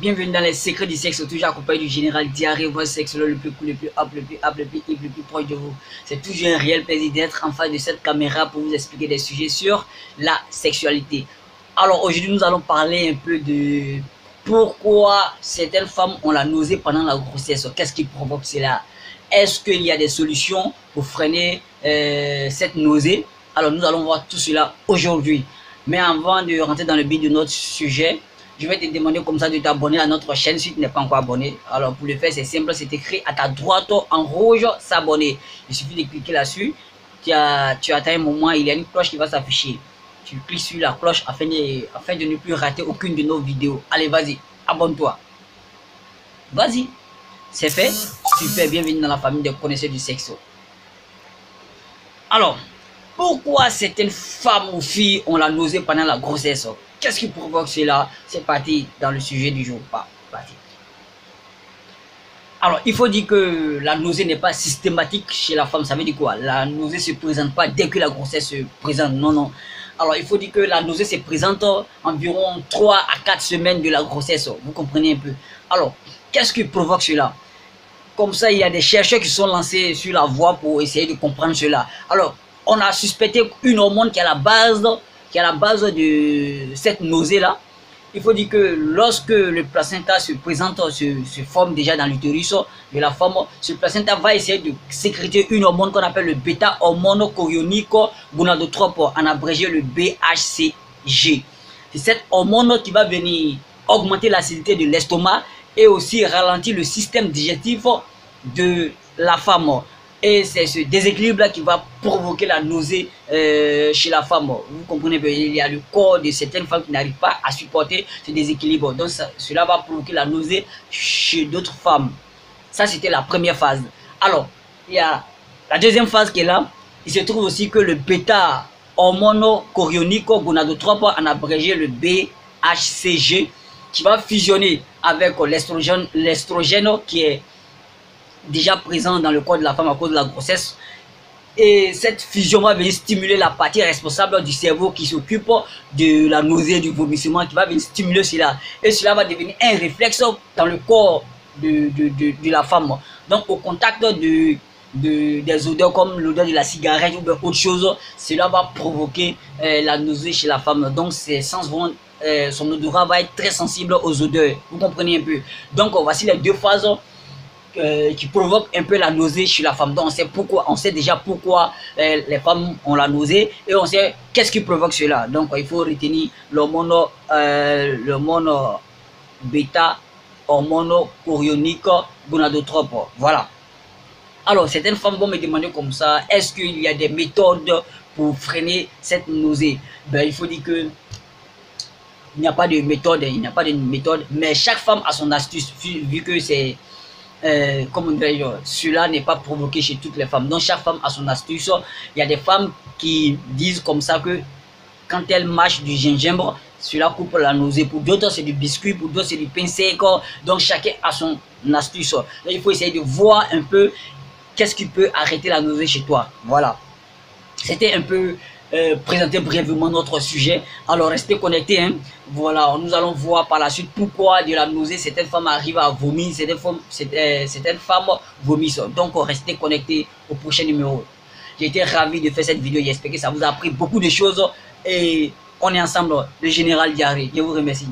Bienvenue dans les secrets du sexe, toujours accompagné du général Diarrhée, votre sexe le plus cool, le plus up, le plus up, le plus hip, le plus proche de vous. C'est toujours un réel plaisir d'être en face de cette caméra pour vous expliquer des sujets sur la sexualité. Alors aujourd'hui, nous allons parler un peu de pourquoi certaines femmes ont la nausée pendant la grossesse. Qu'est-ce qui provoque cela? Est-ce qu'il y a des solutions pour freiner cette nausée? Alors nous allons voir tout cela aujourd'hui. Mais avant de rentrer dans le but de notre sujet, je vais te demander comme ça de t'abonner à notre chaîne si tu n'es pas encore abonné. Alors pour le faire, c'est simple, c'est écrit à ta droite en rouge, s'abonner. Il suffit de cliquer là-dessus. Tu attends un moment, il y a une cloche qui va s'afficher. Tu cliques sur la cloche afin de ne plus rater aucune de nos vidéos. Allez, vas-y, abonne-toi. Vas-y, c'est fait. Super, bienvenue dans la famille des connaisseurs du sexe. Alors, pourquoi certaines femmes ou filles ont la nausée pendant la grossesse? Qu'est-ce qui provoque cela? C'est parti dans le sujet du jour. Parti. Alors, il faut dire que la nausée n'est pas systématique chez la femme. Ça veut dire quoi? La nausée ne se présente pas dès que la grossesse se présente. Non, non. Alors, il faut dire que la nausée se présente environ 3 à 4 semaines de la grossesse. Vous comprenez un peu? Alors, qu'est-ce qui provoque cela? Comme ça, il y a des chercheurs qui sont lancés sur la voie pour essayer de comprendre cela. Alors, on a suspecté une hormone qui est à la base de cette nausée-là. Il faut dire que lorsque le placenta se présente, se forme déjà dans l'utérus de la femme, ce placenta va essayer de sécréter une hormone qu'on appelle le bêta-hormone chorionique gonadotrope, en abrégé le BHCG. C'est cette hormone qui va venir augmenter l'acidité de l'estomac et aussi ralentir le système digestif de la femme. Et c'est ce déséquilibre-là qui va provoquer la nausée chez la femme. Vous comprenez, il y a le corps de certaines femmes qui n'arrivent pas à supporter ce déséquilibre. Donc cela va provoquer la nausée chez d'autres femmes. Ça, c'était la première phase. Alors, il y a la deuxième phase qui est là. Il se trouve aussi que le bêta-hormone chorionique gonadotrope, en abrégé le BHCG, qui va fusionner avec l'estrogène qui est déjà présent dans le corps de la femme à cause de la grossesse. Et cette fusion va venir stimuler la partie responsable du cerveau qui s'occupe de la nausée, du vomissement, qui va venir stimuler cela. Et cela va devenir un réflexe dans le corps de la femme. Donc au contact des odeurs comme l'odeur de la cigarette ou autre chose, cela va provoquer la nausée chez la femme. Donc ses sens vont son odorat va être très sensible aux odeurs. Vous comprenez un peu? Donc voici les deux phases qui provoquent un peu la nausée chez la femme. Donc on sait pourquoi, on sait déjà pourquoi les femmes ont la nausée et on sait qu'est-ce qui provoque cela. Donc il faut retenir l'hormone bêta, hormone chorionique gonadotrope. Voilà. Alors certaines femmes vont me demander comme ça, est-ce qu'il y a des méthodes pour freiner cette nausée? Ben, il faut dire que il n'y a pas de méthode, mais chaque femme a son astuce, vu que c'est comme on dirait, cela n'est pas provoqué chez toutes les femmes. Donc chaque femme a son astuce. Il y a des femmes qui disent comme ça que quand elles mâchent du gingembre, cela coupe la nausée. Pour d'autres, c'est du biscuit, pour d'autres, c'est du pain sec. Donc chacun a son astuce. Là, il faut essayer de voir un peu qu'est-ce qui peut arrêter la nausée chez toi. Voilà. C'était un peu présenter brièvement notre sujet. Alors restez connectés, hein. Voilà, nous allons voir par la suite pourquoi de la nausée certaines femmes arrivent à vomir, certaines femmes vomissent. Donc restez connectés au prochain numéro. J'ai été ravi de faire cette vidéo, j'espère que ça vous a appris beaucoup de choses et on est ensemble, le général Diarrhée. Je vous remercie.